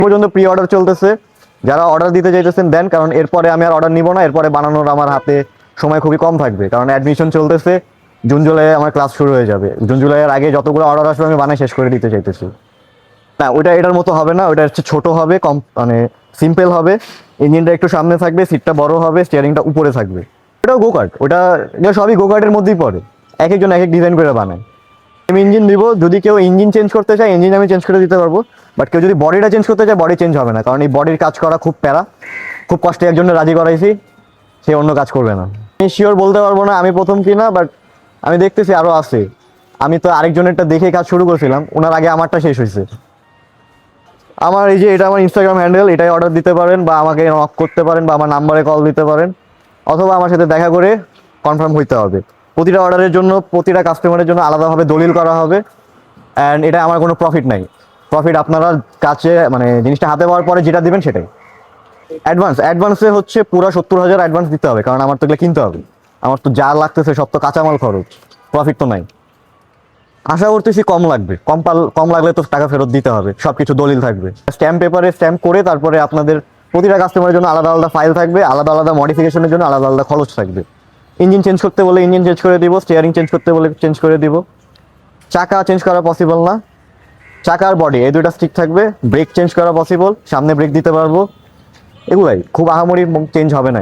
পর্যন্ত pre order চলতেছে, যারা অর্ডার দিতে চাইতেছেন দেন, কারণ এরপরে আমি আর অর্ডার নিব না, এরপরে বানানোর আমার হাতে সময় খুবই কম থাকবে, কারণ অ্যাডমিশন চলতেছে। জুন জুলাইয়ে আমার ক্লাস শুরু হয়ে যাবে, জুন জুলাইয়ের আগে যতগুলো অর্ডার আসবে আমি বানাই শেষ করে দিতে চাইতেছি। না, ওটা এটার মতো হবে না, ওটা হচ্ছে ছোট হবে, কম মানে সিম্পল হবে। ইঞ্জিনটা একটু সামনে থাকবে, সিটটা বড় হবে, স্টিয়ারিংটা উপরে থাকবে। ওটাও গোকার্ট, ওটা এটা সবই গোকার্টের মধ্যেই পড়ে। এক একজন এক এক ডিজাইন করে বানায়। আমি ইঞ্জিন দিব, যদি কেউ ইঞ্জিন চেঞ্জ করতে চায় ইঞ্জিন আমি চেঞ্জ করে দিতে পারবো, বাট কেউ যদি বডিটা চেঞ্জ করতে চায় বডি চেঞ্জ হবে না, কারণ এই বডির কাজ করা খুব প্যারা, খুব কষ্টে একজনের রাজি করাইছি, সে অন্য কাজ করবে না। আমি শিওর বলতে পারবো না, আমি প্রথম কিনা, বাট আমি দেখতেছি আরও আছে। আমি তো আরেকজনেরটা দেখে কাজ শুরু করছিলাম, ওনার আগে আমারটা শেষ হয়েছে। আমার এই যে এটা আমার ইনস্টাগ্রাম হ্যান্ডেল, এটাই অর্ডার দিতে পারেন, বা আমাকে নক করতে পারেন, বা আমার নাম্বারে কল দিতে পারেন, অথবা আমার সাথে দেখা করে কনফার্ম হইতে হবে। প্রতিটা অর্ডারের জন্য, প্রতিটা কাস্টমারের জন্য আলাদাভাবে দলিল করা হবে। অ্যান্ড এটা আমার কোনো প্রফিট নাই, প্রফিট আপনারা কাছে মানে জিনিসটা হাতে পাওয়ার পরে যেটা দিবেন সেটাই। অ্যাডভান্সে হচ্ছে পুরো 70,000 অ্যাডভান্স দিতে হবে, কারণ আমার তো এগুলো কিনতে হবে, আমার তো যা লাগতেছে সব তো কাঁচামাল খরচ, প্রফিট তো নাই। আশা করতেছি কম লাগবে, কম লাগলে তো টাকা ফেরত দিতে হবে, সব কিছু দলিল থাকবে, স্ট্যাম্প পেপারে স্ট্যাম্প করে তারপরে আপনাদের প্রতিটা কাস্টমারের জন্য আলাদা আলাদা ফাইল থাকবে, আলাদা আলাদা মডিফিকেশনের জন্য আলাদা আলাদা খরচ থাকবে। ইঞ্জিন চেঞ্জ করতে বলে ইঞ্জিন চেঞ্জ করে দিব, স্টিয়ারিং চেঞ্জ করতে বলে চেঞ্জ করে দিব। চাকা চেঞ্জ করা পসিবল না, চাকার বডি এই দুইটা স্টিক থাকবে। ব্রেক চেঞ্জ করা পসিবল, সামনে ব্রেক দিতে পারবো, এগুলাই খুব আহামরি চেঞ্জ হবে না।